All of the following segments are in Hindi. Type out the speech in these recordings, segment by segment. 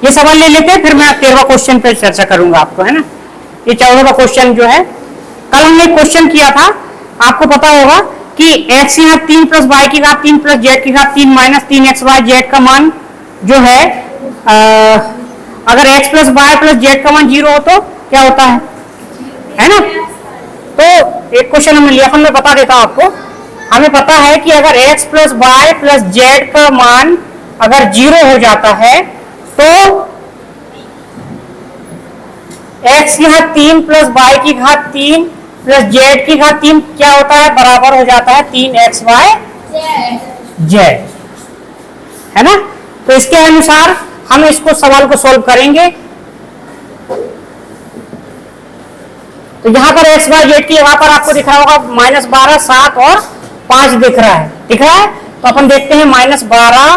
ये सवाल ले लेते हैं, फिर मैं 13वां क्वेश्चन पे चर्चा करूंगा आपको, है ना। ये 14वां क्वेश्चन जो है, कल हमने एक क्वेश्चन किया था, आपको पता होगा कि x यहाँ 3 प्लस वाई की घात 3 प्लस जेड की घात 3 माइनस 3xyz का मान जो है अगर x plus Y plus z का मान 0 हो तो क्या होता है ना। तो एक क्वेश्चन हमने लिया, मैं बता देता हूं आपको। हमें पता है कि अगर x plus Y plus z का मान अगर 0 हो जाता है तो x यहाँ 3 प्लस वाई की घात 3 प्लस जेड की घात 3 क्या होता है, बराबर हो जाता है 3xyz, है ना। तो इसके अनुसार हम इसको सवाल को सॉल्व करेंगे। तो यहां पर एक्स वाई जेड की वहां पर आपको दिख रहा होगा -12, 7 और 5 दिख रहा है, तो अपन देखते हैं -12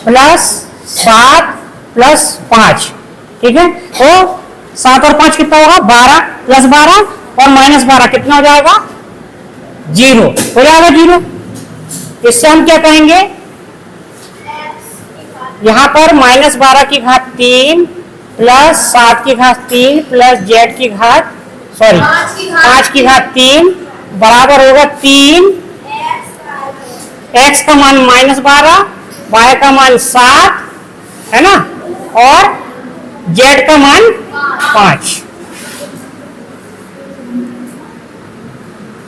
प्लस 7 प्लस 5, ठीक है। तो 7 और 5 कितना होगा, 12 प्लस 12 और -12 कितना हो जाएगा, 0 हो जाएगा, 0। इससे हम क्या कहेंगे, यहां पर -12 की घात 3 प्लस 7 की घात 3 प्लस जेड की घात 5 की घात 3 बराबर होगा 3, x का मान -12, y का मान 7, है ना, और z का मान 5।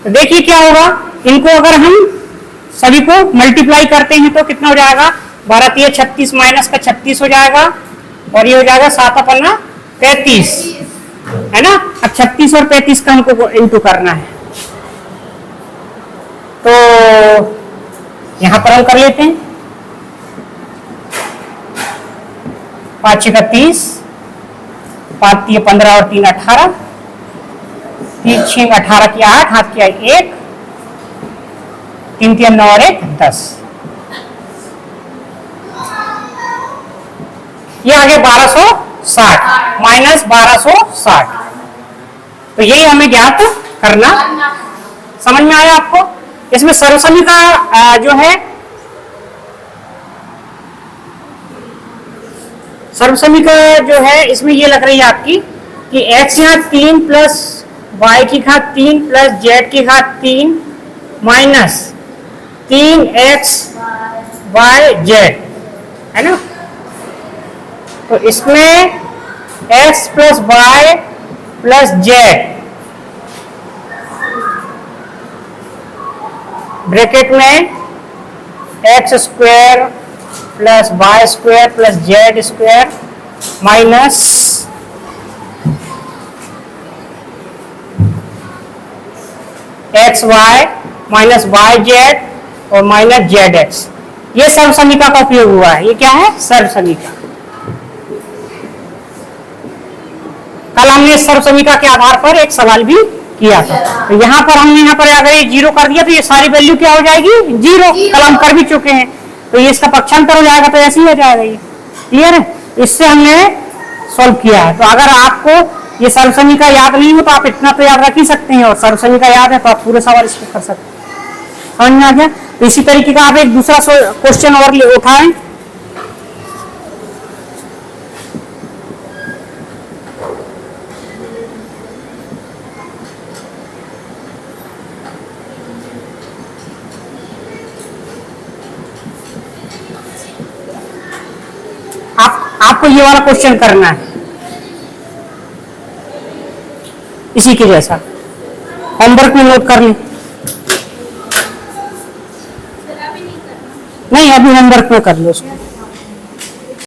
तो देखिए क्या होगा, इनको अगर हम सभी को मल्टीप्लाई करते हैं तो कितना हो जाएगा, 12 3 36 माइनस का 36 हो जाएगा, और ये हो जाएगा 7 अपना 35, है ना। अब 36 और 35 का हमको इंटू करना है, तो यहां पर हम कर लेते हैं। 5 6 30, 5 3 15 और 3 18, 3 6 18 की 8, हाथ की 1, 3 3 9 और 1 10। ये आ गया 1260 माइनस 1260। तो यही हमें ज्ञात करना, समझ में आया आपको। इसमें सर्वसमीका जो है, सर्वसमीका जो है इसमें ये लग रही है आपकी कि x यहाँ 3 प्लस y की घात 3 प्लस z की घात 3 माइनस 3xyz, है ना। तो इसमें x plus Y plus Z bracket में X square plus Y square plus Z square minus X Y minus Y Z और माइनस जेड एक्स, ये सर्वसमीका का उपयोग हुआ है। ये क्या है, सर्वसमीका। कल हमने सर्वसमीका के आधार पर एक सवाल भी किया था। तो यहाँ पर हमने अगर ये 0 कर दिया तो ये सारी वैल्यू क्या हो जाएगी, 0। कल हम कर भी चुके हैं, तो ये इसका पक्षांतर हो जाएगा, तो ऐसे ही हो जाएगा। ये क्लियर है, इससे हमने सॉल्व किया है। तो अगर आपको ये सर्वसमीका याद नहीं हो तो आप इतना तो याद रख ही सकते हैं, और सर्वसमीका याद है तो आप पूरे सवाल इसको कर सकते हैं। समझ में आ गया। तो इसी तरीके का आप एक दूसरा क्वेश्चन और उठाएं। आपको ये वाला क्वेश्चन करना है इसी के जैसा, होमवर्क में नोट कर लें। नहीं, अभी होमवर्क में कर लो उसको।